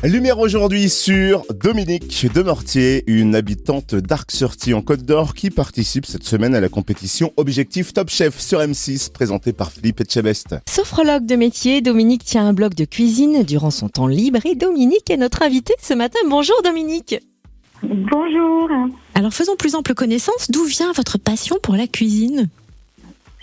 Lumière aujourd'hui sur Dominique Demortier, une habitante d'Arc-sur-Tille en Côte d'Or qui participe cette semaine à la compétition Objectif Top Chef sur M6 présentée par Philippe Etchebest. Sophrologue de métier, Dominique tient un blog de cuisine durant son temps libre et Dominique est notre invitée ce matin. Bonjour Dominique. Bonjour. Alors faisons plus ample connaissance, d'où vient votre passion pour la cuisine ?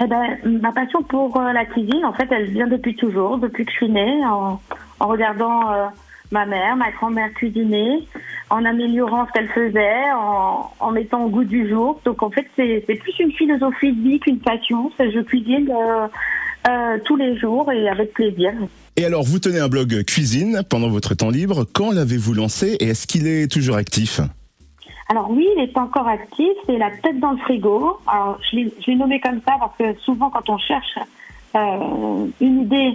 Ma passion pour la cuisine, en fait, elle vient depuis toujours, depuis que je suis née, en regardant ma mère, ma grand-mère cuisiner, en améliorant ce qu'elle faisait, en mettant au goût du jour. Donc en fait, c'est plus une philosophie de vie qu'une passion. Je cuisine tous les jours et avec plaisir. Et alors, vous tenez un blog cuisine pendant votre temps libre. Quand l'avez-vous lancé et est-ce qu'il est toujours actif ? Alors oui, il est encore actif, c'est la tête dans le frigo. Alors je l'ai nommé comme ça parce que souvent quand on cherche une idée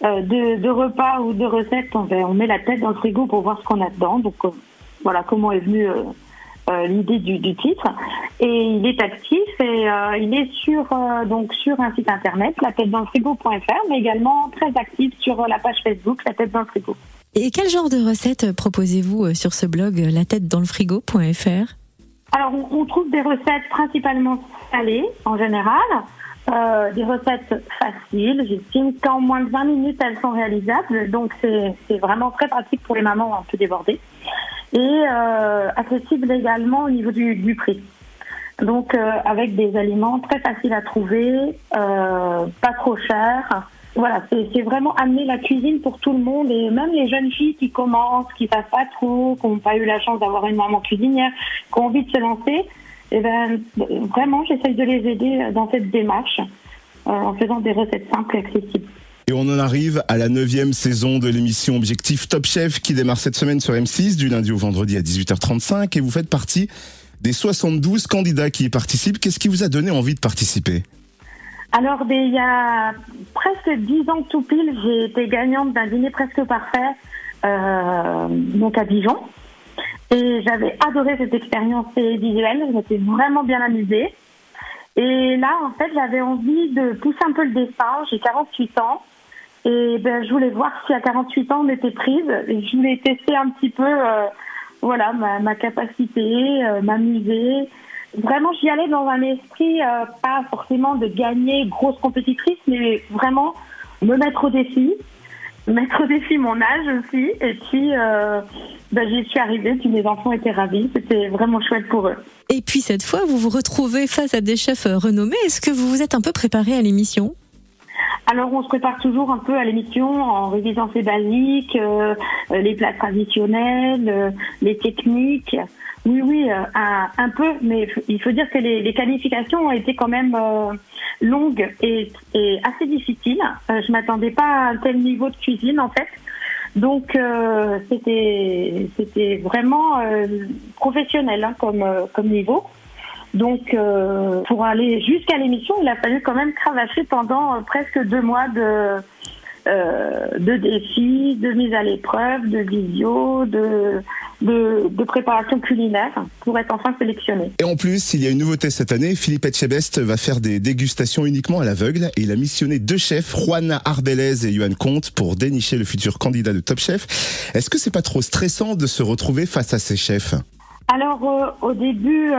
de repas ou de recette, on met la tête dans le frigo pour voir ce qu'on a dedans. Donc voilà comment est venue l'idée du titre. Et il est actif et il est sur un site internet, latêtedanslefrigo.fr, mais également très actif sur la page Facebook, La Tête dans le Frigo. Et quel genre de recettes proposez-vous sur ce blog, latêtedanslefrigo.fr ? Alors, on trouve des recettes principalement salées, en général, des recettes faciles. J'estime qu'en moins de 20 minutes, elles sont réalisables. Donc, c'est vraiment très pratique pour les mamans un peu débordées. Et accessible également au niveau du prix. Donc, avec des aliments très faciles à trouver, pas trop chers. Voilà, c'est vraiment amener la cuisine pour tout le monde et même les jeunes filles qui commencent, qui savent pas trop, qui n'ont pas eu la chance d'avoir une maman cuisinière, qui ont envie de se lancer. Vraiment, j'essaye de les aider dans cette démarche en faisant des recettes simples et accessibles. Et on en arrive à la 9e saison de l'émission Objectif Top Chef qui démarre cette semaine sur M6 du lundi au vendredi à 18h35 et vous faites partie des 72 candidats qui y participent. Qu'est-ce qui vous a donné envie de participer ? Alors, il y a presque 10 ans tout pile, j'ai été gagnante d'un dîner presque parfait, donc à Dijon. Et j'avais adoré cette expérience visuelle, je m'étais vraiment bien amusée. Et là, en fait, j'avais envie de pousser un peu le dessin, j'ai 48 ans. Et je voulais voir si à 48 ans on était prise. Et je voulais tester un petit peu ma capacité, m'amuser. Vraiment, j'y allais dans un esprit, pas forcément de gagner grosse compétitrice, mais vraiment me mettre au défi mon âge aussi. Et puis, j'y suis arrivée, puis mes enfants étaient ravis. C'était vraiment chouette pour eux. Et puis cette fois, vous vous retrouvez face à des chefs renommés. Est-ce que vous vous êtes un peu préparé à l'émission ? Alors, on se prépare toujours un peu à l'émission en révisant ses basiques, les plats traditionnels, les techniques. Oui, un peu, mais il faut dire que les qualifications ont été quand même longues et assez difficiles. Je m'attendais pas à un tel niveau de cuisine, en fait. Donc, c'était vraiment professionnel comme niveau. Donc, pour aller jusqu'à l'émission, il a fallu quand même cravacher pendant presque 2 mois de défis, de mise à l'épreuve, de visio, de préparation culinaire pour être enfin sélectionné. Et en plus, il y a une nouveauté cette année. Philippe Etchebest va faire des dégustations uniquement à l'aveugle et il a missionné 2 chefs, Juan Arbelez et Johan Comte, pour dénicher le futur candidat de Top Chef. Est-ce que c'est pas trop stressant de se retrouver face à ces chefs ? Alors, au début,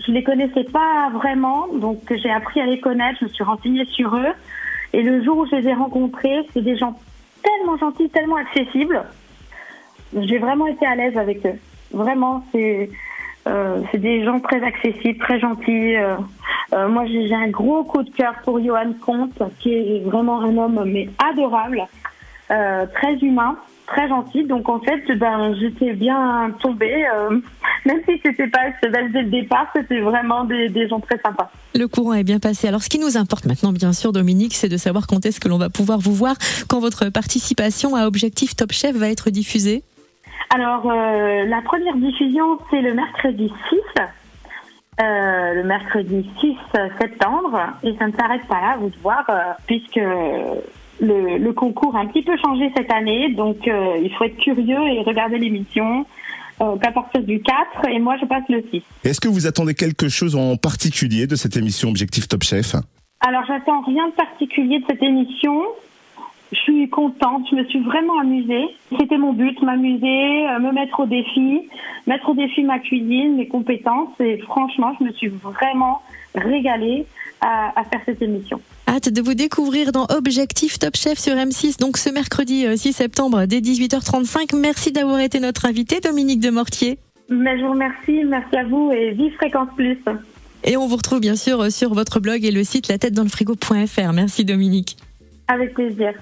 je les connaissais pas vraiment, donc j'ai appris à les connaître, je me suis renseignée sur eux. Et le jour où je les ai rencontrés, c'est des gens tellement gentils, tellement accessibles. J'ai vraiment été à l'aise avec eux. Vraiment, c'est des gens très accessibles, très gentils. Moi, j'ai un gros coup de cœur pour Johan Comte, qui est vraiment un homme mais adorable, très humain, très gentil. Donc en fait, j'étais bien tombée. Même si c'était pas Etchebest dès le départ, c'était vraiment des gens très sympas. Le courant est bien passé. Alors, ce qui nous importe maintenant, bien sûr, Dominique, c'est de savoir quand est-ce que l'on va pouvoir vous voir, quand votre participation à Objectif Top Chef va être diffusée. Alors, la première diffusion, c'est le mercredi 6. Le mercredi 6 septembre. Et ça ne s'arrête pas là, vous de voir, puisque le concours a un petit peu changé cette année. Donc, il faut être curieux et regarder l'émission. Qu'à partir du 4, et moi je passe le 6. Est-ce que vous attendez quelque chose en particulier de cette émission Objectif Top Chef ? Alors j'attends rien de particulier de cette émission. Je suis contente, je me suis vraiment amusée. C'était mon but, m'amuser, me mettre au défi ma cuisine, mes compétences. Et franchement, je me suis vraiment régalée à faire cette émission. Hâte de vous découvrir dans Objectif Top Chef sur M6, donc ce mercredi 6 septembre dès 18h35. Merci d'avoir été notre invitée, Dominique de Mortier. Mais je vous remercie, merci à vous et vive Fréquence Plus. Et on vous retrouve bien sûr sur votre blog et le site latetesdanslefrigo.fr. Merci Dominique. Avec plaisir.